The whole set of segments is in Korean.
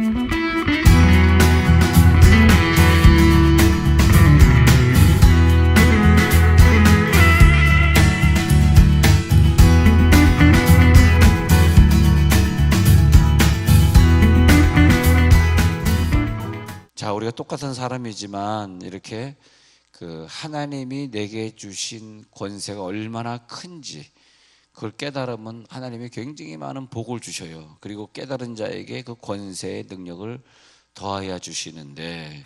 자, 우리가 똑같은 사람이지만 이렇게 하나님이 내게 주신 권세가 얼마나 큰지 그걸 깨달으면 하나님이 굉장히 많은 복을 주셔요. 그리고 깨달은 자에게 그 권세의 능력을 더하여 주시는데,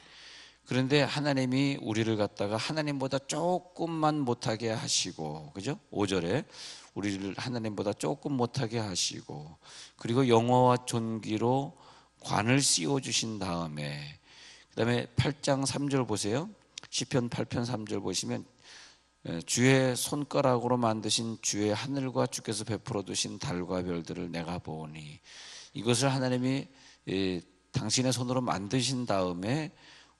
그런데 하나님이 우리를 갖다가 하나님보다 조금만 못하게 하시고, 그죠? 5절에 우리를 하나님보다 조금 못하게 하시고, 그리고 영화와 존귀로 관을 씌워 주신 다음에, 그 다음에 8장 3절 보세요. 시편 8편 3절 보시면 주의 손가락으로 만드신 주의 하늘과 주께서 베풀어 두신 달과 별들을 내가 보니, 이것을 하나님이 당신의 손으로 만드신 다음에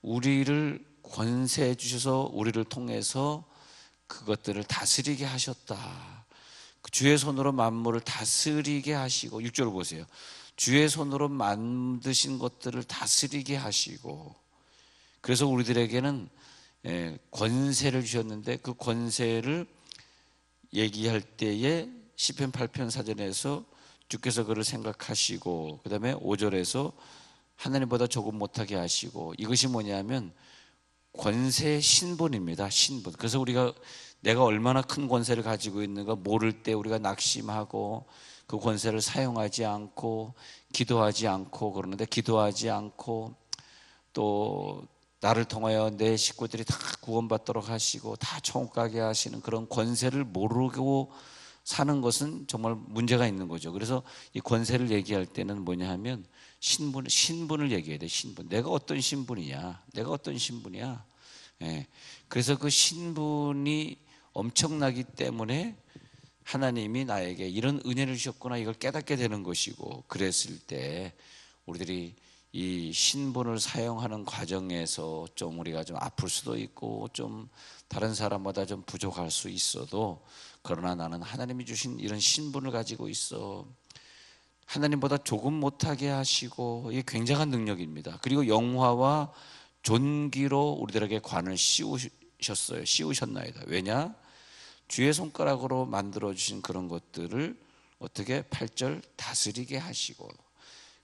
우리를 권세해 주셔서 우리를 통해서 그것들을 다스리게 하셨다. 주의 손으로 만물을 다스리게 하시고, 6절 보세요. 주의 손으로 만드신 것들을 다스리게 하시고, 그래서 우리들에게는 권세를 주셨는데, 그 권세를 얘기할 때에 시편 8편 4절에서 주께서 그를 생각하시고, 그 다음에 5절에서 하나님보다 조금 못하게 하시고, 이것이 뭐냐면 권세의 신분입니다. 신분. 그래서 우리가 내가 얼마나 큰 권세를 가지고 있는가 모를 때 우리가 낙심하고 그 권세를 사용하지 않고 기도하지 않고 그러는데, 기도하지 않고 또 나를 통하여 내 식구들이 다 구원받도록 하시고 다 천국 가게 하시는 그런 권세를 모르고 사는 것은 정말 문제가 있는 거죠. 그래서 이 권세를 얘기할 때는 뭐냐 하면 신분을 얘기해야 돼. 신분. 내가 어떤 신분이냐, 내가 어떤 신분이야. 그래서 그 신분이 엄청나기 때문에 하나님이 나에게 이런 은혜를 주셨구나, 이걸 깨닫게 되는 것이고, 그랬을 때 우리들이 이 신분을 사용하는 과정에서 좀 우리가 좀 아플 수도 있고 좀 다른 사람보다 좀 부족할 수 있어도, 그러나 나는 하나님이 주신 이런 신분을 가지고 있어. 하나님보다 조금 못하게 하시고, 이게 굉장한 능력입니다. 그리고 영화와 존귀로 우리들에게 관을 씌우셨어요. 씌우셨나이다. 왜냐? 주의 손가락으로 만들어주신 그런 것들을 어떻게 8절 다스리게 하시고,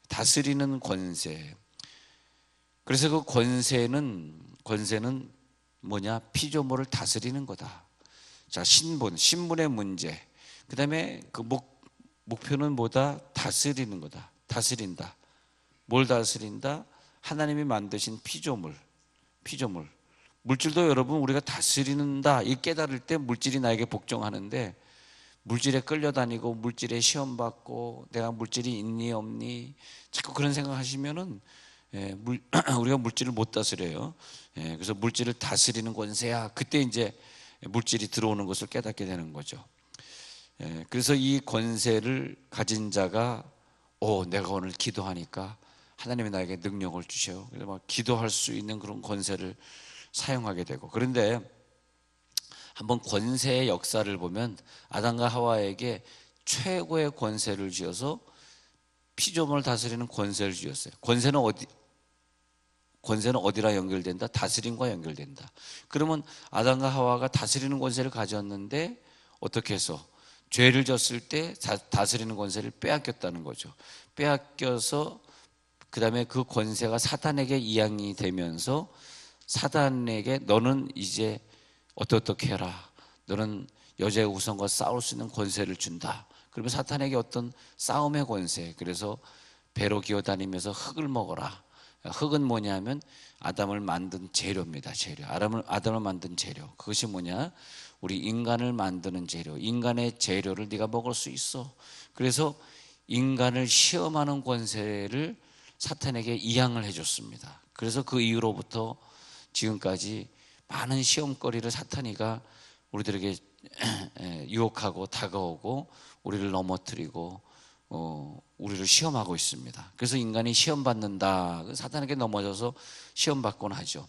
다스리는 권세. 그래서 그 권세는 뭐냐? 피조물을 다스리는 거다. 자, 신분의 문제. 그 다음에 그 목표는 뭐다? 다스리는 거다. 다스린다. 뭘 다스린다? 하나님이 만드신 피조물. 물질도 여러분 우리가 다스리는다, 이 깨달을 때 물질이 나에게 복종하는데, 물질에 끌려다니고 물질에 시험받고 내가 물질이 있니 없니 자꾸 그런 생각하시면은 우리가 물질을 못 다스려요. 그래서 물질을 다스리는 권세야. 그때 이제 물질이 들어오는 것을 깨닫게 되는 거죠. 그래서 이 권세를 가진 자가 내가 오늘 기도하니까 하나님이 나에게 능력을 주셔요. 그래서 막 기도할 수 있는 그런 권세를 사용하게 되고. 그런데 한번 권세의 역사를 보면 아담과 하와에게 최고의 권세를 주어서 피조물을 다스리는 권세를 주었어요. 권세는 어디랑 연결된다? 다스림과 연결된다. 그러면 아담과 하와가 다스리는 권세를 가졌는데 어떻게 해서 죄를 졌을 때 다스리는 권세를 빼앗겼다는 거죠. 빼앗겨서 그 다음에 그 권세가 사탄에게 이양이 되면서 사탄에게 너는 이제 어떻게 해라, 너는 여자의 우상과 싸울 수 있는 권세를 준다. 그러면 사탄에게 어떤 싸움의 권세, 그래서 배로 기어다니면서 흙을 먹어라. 흙은 뭐냐면 아담을 만든 재료입니다. 재료. 아담을 만든 재료. 그것이 뭐냐? 우리 인간을 만드는 재료. 인간의 재료를 네가 먹을 수 있어. 그래서 인간을 시험하는 권세를 사탄에게 이양을 해줬습니다. 그래서 그 이후로부터 지금까지 많은 시험거리를 사탄이가 우리들에게 유혹하고 다가오고 우리를 넘어뜨리고 우리를 시험하고 있습니다. 그래서 인간이 시험받는다, 사탄에게 넘어져서 시험받곤 하죠.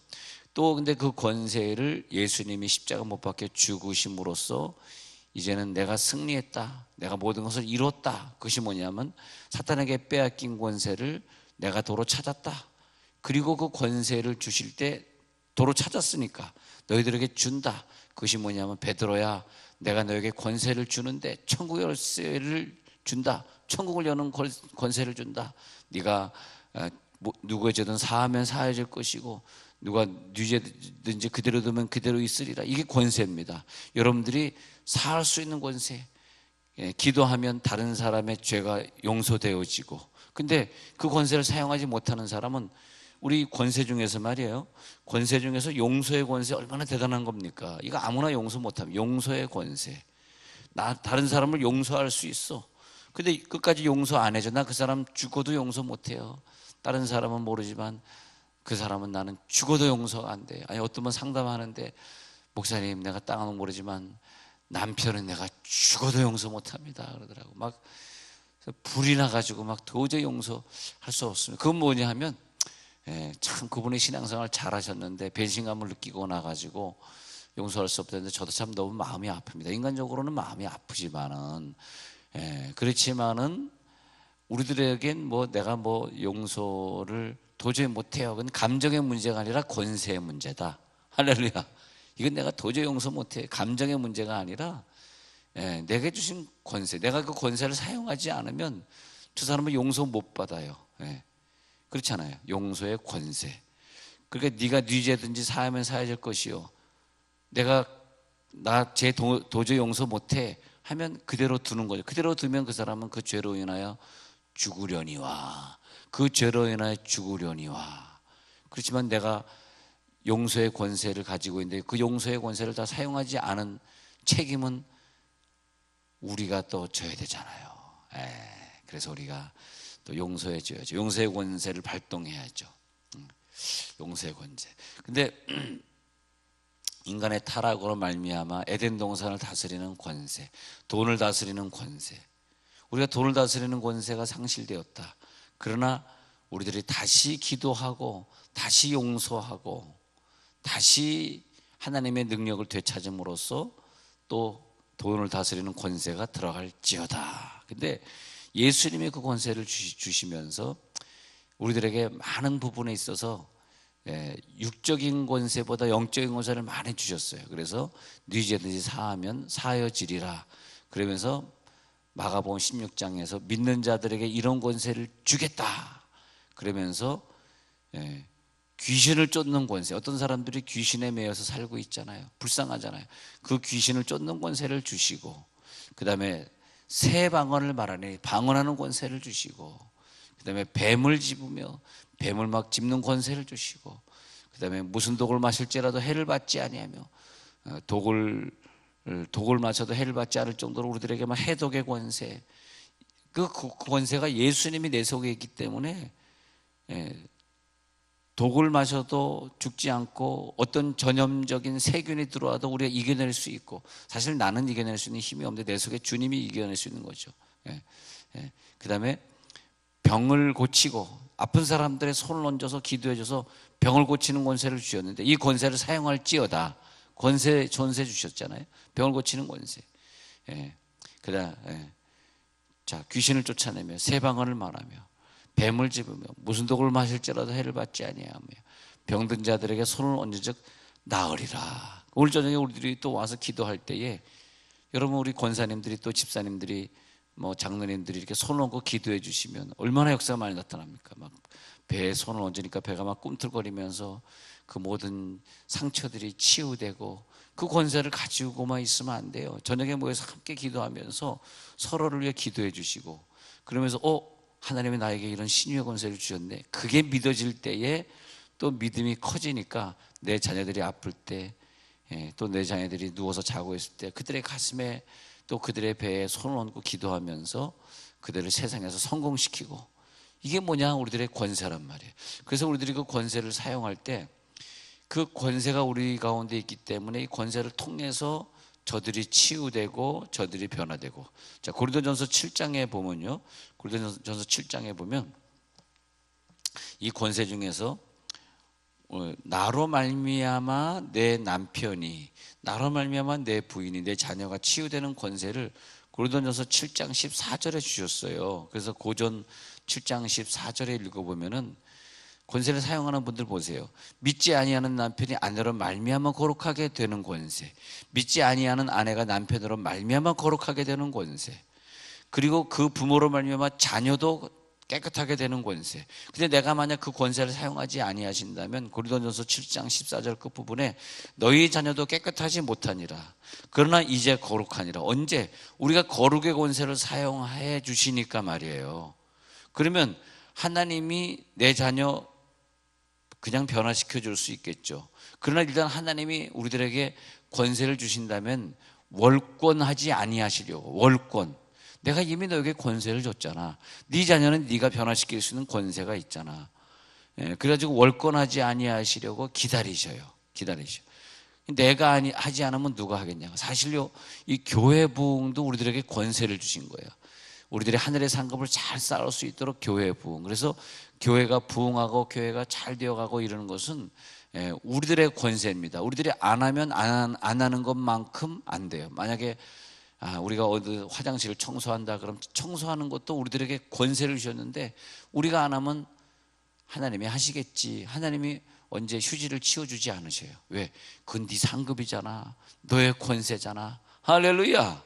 또 근데 그 권세를 예수님이 십자가 못 박혀 죽으심으로써 이제는 내가 승리했다, 내가 모든 것을 이뤘다. 그것이 뭐냐면 사탄에게 빼앗긴 권세를 내가 도로 찾았다. 그리고 그 권세를 주실 때 도로 찾았으니까 너희들에게 준다. 그것이 뭐냐면 베드로야, 내가 너에게 권세를 주는데 천국의 열쇠를 준다. 천국을 여는 권세를 준다. 네가 누구의 죄든 사하면 사해질 것이고 누가 네 죄든지 그대로 두면 그대로 있으리라. 이게 권세입니다. 여러분들이 사할 수 있는 권세. 기도하면 다른 사람의 죄가 용서되어지고, 근데 그 권세를 사용하지 못하는 사람은, 우리 권세 중에서 말이에요, 권세 중에서 용서의 권세 얼마나 대단한 겁니까? 이거 아무나 용서 못하면 용서의 권세. 나 다른 사람을 용서할 수 있어. 근데 끝까지 용서 안 해줘. 나 그 사람 죽어도 용서 못해요. 다른 사람은 모르지만 그 사람은 나는 죽어도 용서가 안 돼. 아니, 어떤 분 상담하는데, 목사님 내가 땅은 모르지만 남편은 내가 죽어도 용서 못합니다 그러더라고. 막 불이 나가지고 막 도저히 용서할 수 없습니다. 그건 뭐냐 하면, 참 그분이 신앙생활 잘하셨는데 배신감을 느끼고 나가지고 용서할 수 없다는데, 저도 참 너무 마음이 아픕니다. 인간적으로는 마음이 아프지만은, 그렇지만은 우리들에겐 뭐 내가 뭐 용서를 도저히 못해요. 그건 감정의 문제가 아니라 권세의 문제다. 할렐루야. 이건 내가 도저히 용서 못해. 감정의 문제가 아니라 내게 주신 권세, 내가 그 권세를 사용하지 않으면 저 사람은 용서 못 받아요. 그렇잖아요. 용서의 권세. 그러니까 네가 네 죄든지 사하면 사해질 것이요, 내가 나 죄 도저히 용서 못해 하면 그대로 두는 거죠. 그대로 두면 그 사람은 그 죄로 인하여 죽으려니와, 그 죄로 인하여 죽으려니와. 그렇지만 내가 용서의 권세를 가지고 있는데 그 용서의 권세를 다 사용하지 않은 책임은 우리가 또 져야 되잖아요. 그래서 우리가 또 용서해 줘야죠. 용서의 권세를 발동해야죠. 용서의 권세. 근데 인간의 타락으로 말미암아 에덴 동산을 다스리는 권세, 돈을 다스리는 권세, 우리가 돈을 다스리는 권세가 상실되었다. 그러나 우리들이 다시 기도하고 다시 용서하고 다시 하나님의 능력을 되찾음으로써 또 돈을 다스리는 권세가 들어갈지어다. 근데 예수님이 그 권세를 주시면서 우리들에게 많은 부분에 있어서 육적인 권세보다 영적인 권세를 많이 주셨어요. 그래서 네 죄든지 사하면 사하여지리라. 그러면서 마가복음 16장에서 믿는 자들에게 이런 권세를 주겠다. 그러면서 귀신을 쫓는 권세, 어떤 사람들이 귀신에 매여서 살고 있잖아요. 불쌍하잖아요. 그 귀신을 쫓는 권세를 주시고, 그 다음에 새 방언을 말하니 방언하는 권세를 주시고, 그 다음에 뱀을 집으며 뱀을 막 짚는 권세를 주시고, 그 다음에 무슨 독을 마실지라도 해를 받지 아니하며 독을 마셔도 해를 받지 않을 정도로 우리들에게 막 해독의 권세, 그 권세가 예수님이 내 속에 있기 때문에 독을 마셔도 죽지 않고 어떤 전염적인 세균이 들어와도 우리가 이겨낼 수 있고, 사실 나는 이겨낼 수 있는 힘이 없는데 내 속에 주님이 이겨낼 수 있는 거죠. 그 다음에 병을 고치고 아픈 사람들의 손을 얹어서 기도해줘서 병을 고치는 권세를 주셨는데 이 권세를 사용할지어다. 권세 주셨잖아요. 병을 고치는 권세. 그다음 자, 귀신을 쫓아내며 새 방언을 말하며 뱀을 집으며 무슨 독을 마실지라도 해를 받지 아니하며 병든 자들에게 손을 얹은즉 나으리라. 오늘 저녁에 우리들이 또 와서 기도할 때에 여러분, 우리 권사님들이 또 집사님들이 뭐 장로님들이 이렇게 손을 얹고 기도해 주시면 얼마나 역사가 많이 나타납니까? 막 배에 손을 얹으니까 배가 막 꿈틀거리면서 그 모든 상처들이 치유되고, 그 권세를 가지고만 있으면 안 돼요. 저녁에 모여서 함께 기도하면서 서로를 위해 기도해 주시고, 그러면서 하나님이 나에게 이런 신유의 권세를 주셨네. 그게 믿어질 때에 또 믿음이 커지니까 내 자녀들이 아플 때, 또 내 자녀들이 누워서 자고 있을 때 그들의 가슴에 또 그들의 배에 손을 얹고 기도하면서 그들을 세상에서 성공시키고, 이게 뭐냐? 우리들의 권세란 말이에요. 그래서 우리들이 그 권세를 사용할 때 그 권세가 우리 가운데 있기 때문에 이 권세를 통해서 저들이 치유되고 저들이 변화되고. 자, 고린도전서 7장에 보면요, 고린도전서 7장에 보면 이 권세 중에서 나로 말미암아 내 남편이, 나로 말미암아 내 부인이, 내 자녀가 치유되는 권세를 고린도전서 7장 14절에 주셨어요. 그래서 고전 7장 14절에 읽어보면은 권세를 사용하는 분들 보세요. 믿지 아니하는 남편이 아내로 말미암아 거룩하게 되는 권세, 믿지 아니하는 아내가 남편으로 말미암아 거룩하게 되는 권세, 그리고 그 부모로 말미암아 자녀도 깨끗하게 되는 권세. 근데 내가 만약 그 권세를 사용하지 아니하신다면 고린도전서 7장 14절 끝부분에 너희 자녀도 깨끗하지 못하니라 그러나 이제 거룩하니라. 언제? 우리가 거룩의 권세를 사용해 주시니까 말이에요. 그러면 하나님이 내 자녀 그냥 변화시켜 줄 수 있겠죠. 그러나 일단 하나님이 우리들에게 권세를 주신다면 월권하지 아니하시려고. 월권, 내가 이미 너에게 권세를 줬잖아. 네 자녀는 네가 변화시킬 수 있는 권세가 있잖아. 그래가지고 월권하지 아니하시려고 기다리셔요. 기다리셔. 내가 하지 않으면 누가 하겠냐고. 사실요, 이 교회 부흥도 우리들에게 권세를 주신 거예요. 우리들이 하늘의 상급을 잘 쌓을 수 있도록 교회 부흥. 그래서 교회가 부흥하고 교회가 잘 되어가고 이러는 것은 우리들의 권세입니다. 우리들이 안 하면 안 하는 것만큼 안 돼요. 만약에 우리가 어디 화장실을 청소한다 그럼 청소하는 것도 우리들에게 권세를 주셨는데 우리가 안 하면 하나님이 하시겠지. 하나님이 언제 휴지를 치워주지 않으셔요. 왜? 그건 네 상급이잖아. 너의 권세잖아. 할렐루야.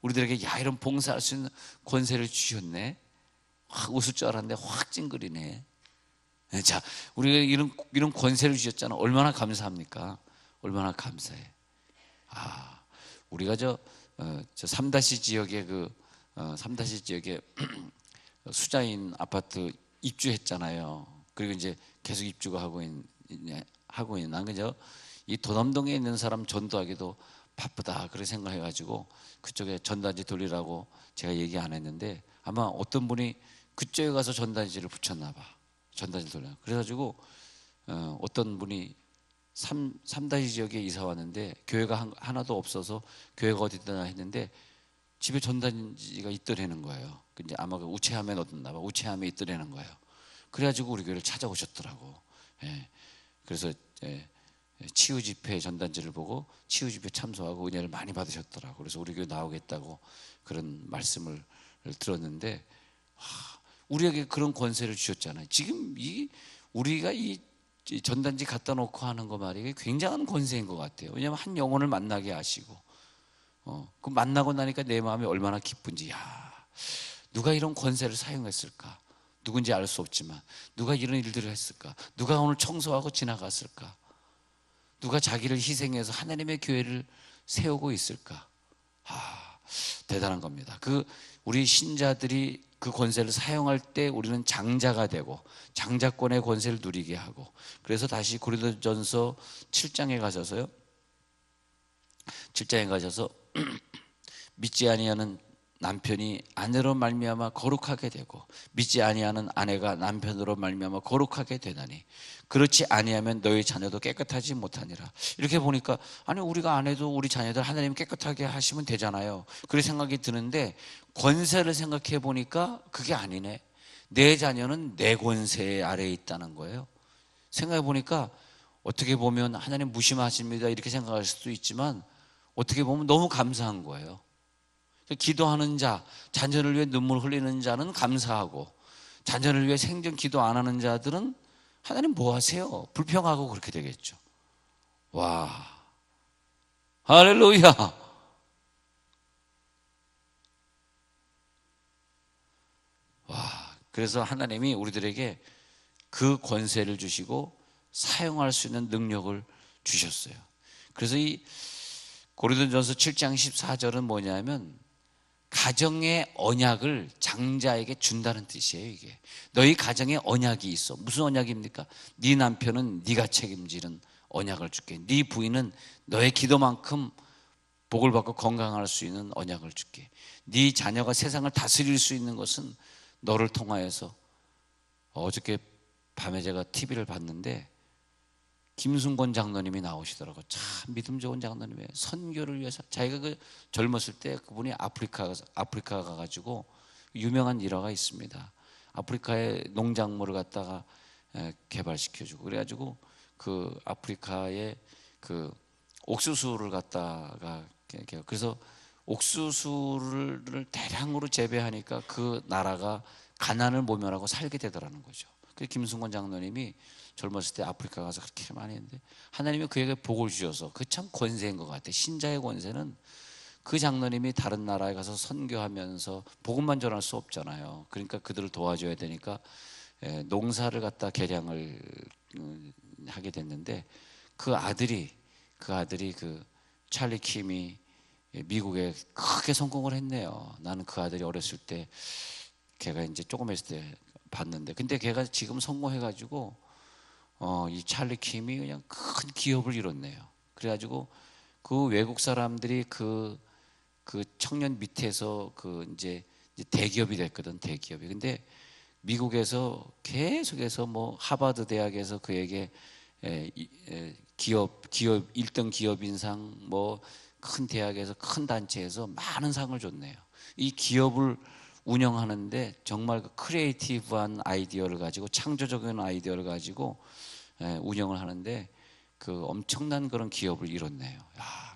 우리들에게 야 이런 봉사할 수 있는 권세를 주셨네. 확 웃을 줄 알았는데 확 찡그리네. 자, 우리가 이런 권세를 주셨잖아. 얼마나 감사합니까? 얼마나 감사해. 우리가 저 3다시 지역에 삼다시 지역에 수자인 아파트 입주했잖아요. 그리고 이제 계속 입주가 하고 있는 난 그저 이 도남동에 있는 사람 전도하기도 바쁘다 그렇게 생각해가지고 그쪽에 전단지 돌리라고 제가 얘기 안 했는데 아마 어떤 분이 그쪽에 가서 전단지를 붙였나 봐. 전단지 돌려. 그래가지고 어떤 분이 3다시 지역에 이사 왔는데 교회가 하나도 없어서 교회가 어디다 했는데 집에 전단지가 있더라는 거예요. 근데 아마 그 우체함에 넣었나 봐. 우체함에 있더라는 거예요. 그래가지고 우리 교회를 찾아오셨더라고. 그래서 치유 집회 전단지를 보고 치유 집회 참석하고 은혜를 많이 받으셨더라고. 그래서 우리 교회 나오겠다고 그런 말씀을 들었는데 우리에게 그런 권세를 주셨잖아요. 지금 우리가 이 전단지 갖다 놓고 하는 거 말이에요. 굉장한 권세인 것 같아요. 왜냐하면 한 영혼을 만나게 하시고 그 만나고 나니까 내 마음이 얼마나 기쁜지. 누가 이런 권세를 사용했을까? 누군지 알 수 없지만 누가 이런 일들을 했을까? 누가 오늘 청소하고 지나갔을까? 누가 자기를 희생해서 하나님의 교회를 세우고 있을까? 대단한 겁니다. 우리 신자들이 그 권세를 사용할 때 우리는 장자가 되고 장자권의 권세를 누리게 하고 그래서 다시 고린도전서 7장에 가셔서 믿지 아니하는 남편이 아내로 말미암아 거룩하게 되고 믿지 아니하는 아내가 남편으로 말미암아 거룩하게 되나니 그렇지 아니하면 너희 자녀도 깨끗하지 못하니라. 이렇게 보니까 우리가 안 해도 우리 자녀들 하나님 깨끗하게 하시면 되잖아요. 그런 생각이 드는데 권세를 생각해 보니까 그게 아니네. 내 자녀는 내 권세 아래에 있다는 거예요. 생각해 보니까 어떻게 보면 하나님 무심하십니다 이렇게 생각할 수도 있지만 어떻게 보면 너무 감사한 거예요. 기도하는 자, 자녀를 위해 눈물 흘리는 자는 감사하고 자녀를 위해 생전 기도 안 하는 자들은 하나님 뭐 하세요? 불평하고 그렇게 되겠죠. 와, 할렐루야. 그래서 하나님이 우리들에게 그 권세를 주시고 사용할 수 있는 능력을 주셨어요. 그래서 이 고린도전서 7장 14절은 뭐냐면 가정의 언약을 장자에게 준다는 뜻이에요. 이게 너희 가정에 언약이 있어. 무슨 언약입니까? 네 남편은 네가 책임지는 언약을 줄게. 네 부인은 너의 기도만큼 복을 받고 건강할 수 있는 언약을 줄게. 네 자녀가 세상을 다스릴 수 있는 것은 너를 통하여서. 어저께 밤에 제가 TV를 봤는데 김순권 장로님이 나오시더라고요. 참 믿음 좋은 장로님이에요. 선교를 위해서 자기가 젊었을 때 그분이 아프리카 가가지고 유명한 일화가 있습니다. 아프리카의 농작물을 갖다가 개발시켜주고 그래가지고 그 아프리카의 그 옥수수를 갖다가 그래서 옥수수를 대량으로 재배하니까 그 나라가 가난을 모면하고 살게 되더라는 거죠. 그 김승권 장로님이 젊었을 때 아프리카 가서 그렇게 많이 했는데 하나님이 그에게 복을 주셔서 그 참 권세인 것 같아요. 신자의 권세는 그 장로님이 다른 나라에 가서 선교하면서 복음만 전할 수 없잖아요. 그러니까 그들을 도와줘야 되니까 농사를 갖다 개량을 하게 됐는데 그 아들이 그 찰리 킴이 미국에 크게 성공을 했네요. 나는 그 아들이 어렸을 때 걔가 이제 조금 했을 때 봤는데 근데 걔가 지금 성공해가지고 이 찰리 킴이 그냥 큰 기업을 이뤘네요. 그래가지고 그 외국 사람들이 그 청년 밑에서 그 이제 대기업이 됐거든, 대기업이. 근데 미국에서 계속해서 뭐 하버드 대학에서 그에게 기업 1등 기업인상, 뭐 큰 대학에서 큰 단체에서 많은 상을 줬네요. 이 기업을 운영하는데 정말 그 크리에이티브한 아이디어를 가지고 창조적인 아이디어를 가지고 운영을 하는데 그 엄청난 그런 기업을 이뤘네요.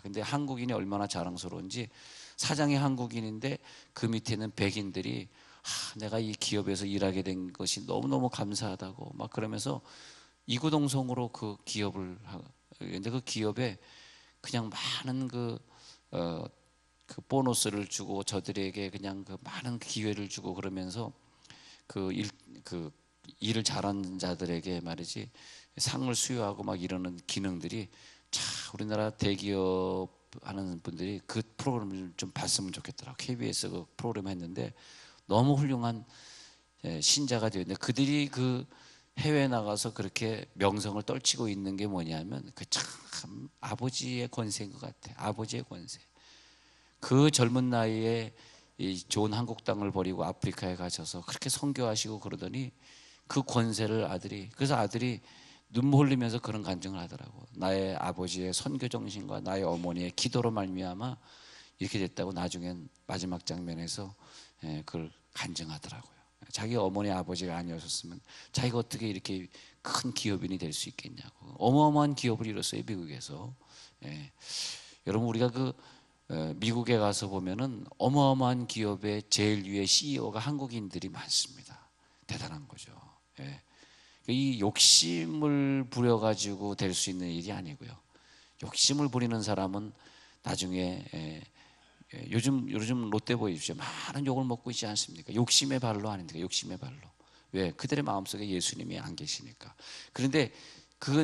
근데 한국인이 얼마나 자랑스러운지 사장이 한국인인데 그 밑에는 백인들이 내가 이 기업에서 일하게 된 것이 너무너무 감사하다고 막 그러면서 이구동성으로 그 기업을 근데 그 기업에 그냥 많은 그 보너스를 주고 저들에게 그냥 그 많은 기회를 주고 그러면서 그 일을 잘하는 자들에게 말이지 상을 수여하고 막 이러는 기능들이 우리나라 대기업 하는 분들이 그 프로그램을 좀 봤으면 좋겠더라고. KBS 그 프로그램 했는데 너무 훌륭한 신자가 되었는데 그들이 그 해외에 나가서 그렇게 명성을 떨치고 있는 게 뭐냐면 그 참 아버지의 권세인 것 같아. 아버지의 권세. 그 젊은 나이에 이 좋은 한국 땅을 버리고 아프리카에 가셔서 그렇게 선교하시고 그러더니 그 권세를 그래서 아들이 눈물 흘리면서 그런 간증을 하더라고. 나의 아버지의 선교 정신과 나의 어머니의 기도로 말미암아 이렇게 됐다고 나중엔 마지막 장면에서 그걸 간증하더라고요. 자기 어머니 아버지가 아니었으면 자기가 어떻게 이렇게 큰 기업인이 될 수 있겠냐고. 어마어마한 기업을 이뤘어요, 미국에서. 여러분 우리가 미국에 가서 보면은 어마어마한 기업의 제일 위에 CEO가 한국인들이 많습니다. 대단한 거죠. 이 욕심을 부려가지고 될 수 있는 일이 아니고요. 욕심을 부리는 사람은 나중에 요즘 롯데 보십시오. 많은 욕을 먹고 있지 않습니까? 욕심의 발로 아닙니까? 욕심의 발로. 왜? 그들의 마음속에 예수님이 안 계시니까. 그런데 그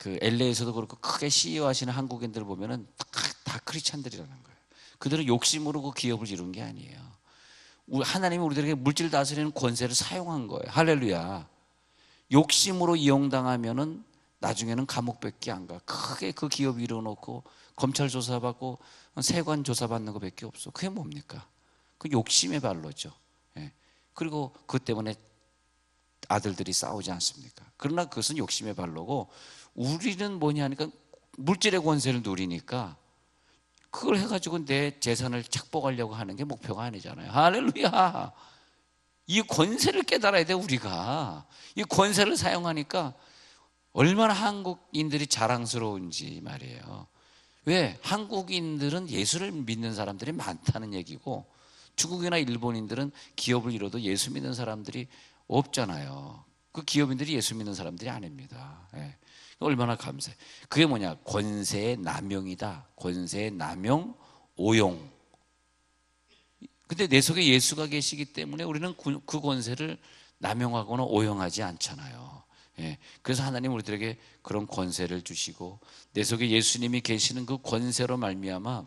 LA에서도 그렇고 크게 CEO 하시는 한국인들 보면은 다 크리스찬들이라는 거예요. 그들은 욕심으로 그 기업을 이룬 게 아니에요. 하나님이 우리들에게 물질 다스리는 권세를 사용한 거예요. 할렐루야. 욕심으로 이용당하면은 나중에는 감옥밖에 안 가. 크게 그 기업 이뤄놓고 검찰 조사받고 세관 조사받는 것밖에 없어. 그게 뭡니까? 그 욕심의 발로죠. 그리고 그것 때문에 아들들이 싸우지 않습니까? 그러나 그것은 욕심의 발로고 우리는 뭐냐 하니까 물질의 권세를 누리니까 그걸 해가지고 내 재산을 착복하려고 하는 게 목표가 아니잖아요. 할렐루야. 이 권세를 깨달아야 돼. 우리가 이 권세를 사용하니까 얼마나 한국인들이 자랑스러운지 말이에요. 왜? 한국인들은 예수를 믿는 사람들이 많다는 얘기고 중국이나 일본인들은 기업을 이뤄도 예수 믿는 사람들이 없잖아요. 그 기업인들이 예수 믿는 사람들이 아닙니다. 얼마나 감사해. 그게 뭐냐? 권세의 남용이다. 권세의 남용, 오용. 근데 내 속에 예수가 계시기 때문에 우리는 그 권세를 남용하거나 오용하지 않잖아요. 그래서 하나님 우리들에게 그런 권세를 주시고 내 속에 예수님이 계시는 그 권세로 말미암아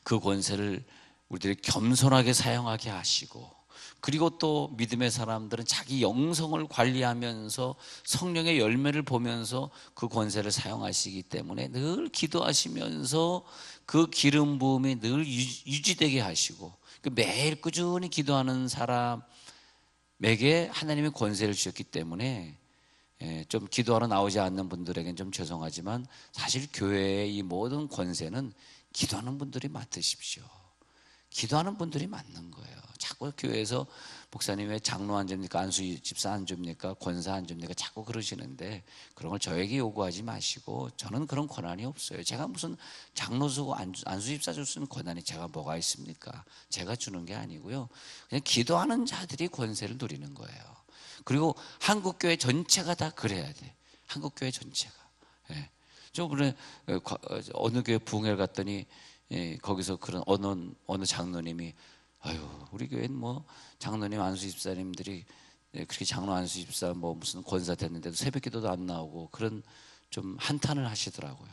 그 권세를 우리들이 겸손하게 사용하게 하시고 그리고 또 믿음의 사람들은 자기 영성을 관리하면서 성령의 열매를 보면서 그 권세를 사용하시기 때문에 늘 기도하시면서 그 기름 부음이 늘 유지되게 하시고 매일 꾸준히 기도하는 사람에게 하나님의 권세를 주셨기 때문에 좀 기도하러 나오지 않는 분들에게는 좀 죄송하지만 사실 교회의 이 모든 권세는 기도하는 분들이 맡으십시오. 기도하는 분들이 맡는 거예요. 자꾸 교회에서 목사님 왜 장로 안 줍니까? 안수 집사 안 줍니까? 권사 안 줍니까? 자꾸 그러시는데 그런 걸 저에게 요구하지 마시고 저는 그런 권한이 없어요. 제가 무슨 장로 주고 안수 집사 줄 수 있는 권한이 제가 뭐가 있습니까? 제가 주는 게 아니고요. 그냥 기도하는 자들이 권세를 누리는 거예요. 그리고 한국교회 전체가 다 그래야 돼. 한국교회 전체가. 예. 저번에 어느 교회 부흥회를 갔더니 거기서 그런 어느 장로님이 아유 우리 교회는 뭐 장로님 안수 집사님들이 그렇게 장로 안수 집사 뭐 무슨 권사 됐는데도 새벽기도도 안 나오고 그런 좀 한탄을 하시더라고요.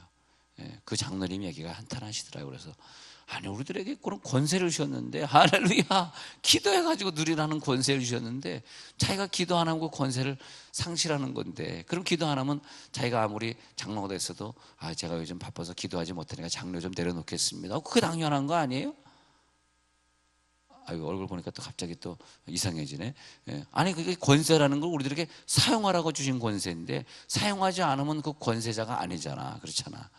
그 장로님 얘기가 한탄하시더라고요. 그래서 아니 우리들에게 그런 권세를 주셨는데 할렐루야 기도해가지고 누리라는 권세를 주셨는데 자기가 기도 안 하고 권세를 상실하는 건데 그럼 기도 안 하면 자기가 아무리 장로가 됐어도 아 제가 요즘 바빠서 기도하지 못하니까 장로 좀 내려놓겠습니다. 그게 당연한 거 아니에요? 아이고 얼굴 보니까 또 갑자기 또 이상해지네. 아니 그게 권세라는 걸 우리들에게 사용하라고 주신 권세인데 사용하지 않으면 그 권세자가 아니잖아. 그렇잖아.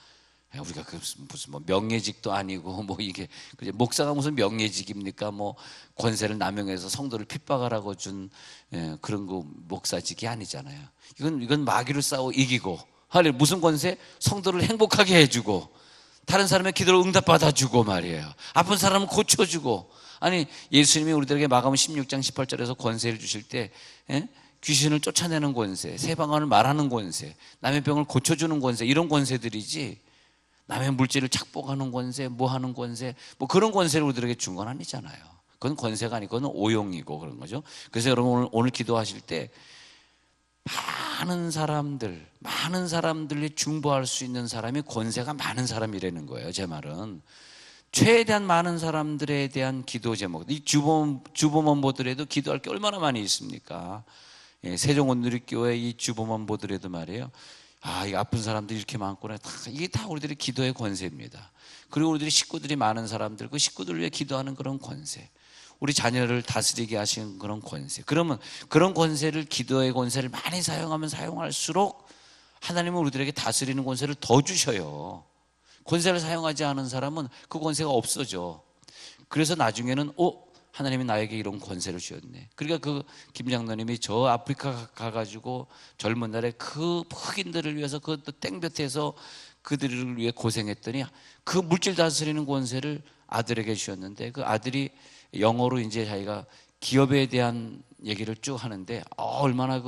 우리가 그 무슨 뭐 명예직도 아니고 뭐 이게 목사가 무슨 명예직입니까? 뭐 권세를 남용해서 성도를 핍박하라고 준 그런 거 목사직이 아니잖아요. 이건 마귀를 싸워 이기고 하늘 무슨 권세? 성도를 행복하게 해주고 다른 사람의 기도를 응답받아주고 말이에요. 아픈 사람은 고쳐주고. 아니 예수님이 우리들에게 마가복음 16장 18절에서 권세를 주실 때 귀신을 쫓아내는 권세, 새 방언을 말하는 권세, 남의 병을 고쳐주는 권세 이런 권세들이지 남의 물질을 착복하는 권세, 뭐 하는 권세 뭐 그런 권세를 우리들에게 준 건 아니잖아요. 그건 권세가 아니고 그건 오용이고 그런 거죠. 그래서 여러분 오늘 기도하실 때 많은 사람들이 중보할 수 있는 사람이 권세가 많은 사람이라는 거예요. 제 말은 최대한 많은 사람들에 대한 기도 제목. 이 주보문보들에도 기도할 게 얼마나 많이 있습니까? 세종온누리교회 이 주보문보들에도 말이에요. 아, 이 아픈 사람들이 이렇게 많구나. 이게 다 우리들의 기도의 권세입니다. 그리고 우리들의 식구들이 많은 사람들, 그 식구들을 위해 기도하는 그런 권세. 우리 자녀를 다스리게 하시는 그런 권세. 그러면 그런 권세를 기도의 권세를 많이 사용하면 사용할수록 하나님은 우리들에게 다스리는 권세를 더 주셔요. 권세를 사용하지 않은 사람은 그 권세가 없어져. 그래서 나중에는 하나님이 나에게 이런 권세를 주셨네. 그러니까 그 김장로님이 저 아프리카 가가지고 젊은 날에 그 흑인들을 위해서 그 땡볕에서 그들을 위해 고생했더니 그 물질 다스리는 권세를 아들에게 주셨는데 그 아들이 영어로 이제 자기가 기업에 대한 얘기를 쭉 하는데 얼마나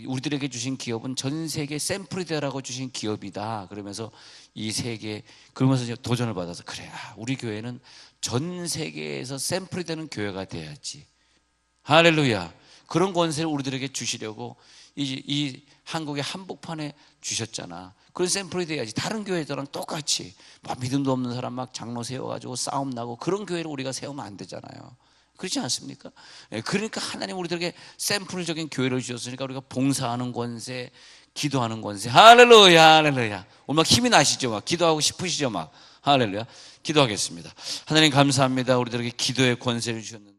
우리들에게 주신 기업은 전 세계 샘플이 되라고 주신 기업이다. 그러면서 이 세계 그러면서 이제 도전을 받아서 그래 우리 교회는 전 세계에서 샘플이 되는 교회가 돼야지. 할렐루야. 그런 권세를 우리들에게 주시려고 이 한국의 한복판에 주셨잖아. 그런 샘플이 돼야지. 다른 교회들랑 똑같이 막 믿음도 없는 사람 막 장로 세워가지고 싸움 나고 그런 교회를 우리가 세우면 안 되잖아요. 그렇지 않습니까? 그러니까 하나님 우리들에게 샘플적인 교회를 주셨으니까 우리가 봉사하는 권세, 기도하는 권세. 할렐루야, 할렐루야. 오늘 막 힘이 나시죠? 막 기도하고 싶으시죠? 막 할렐루야. 기도하겠습니다. 하나님 감사합니다. 우리들에게 기도의 권세를 주셨는데.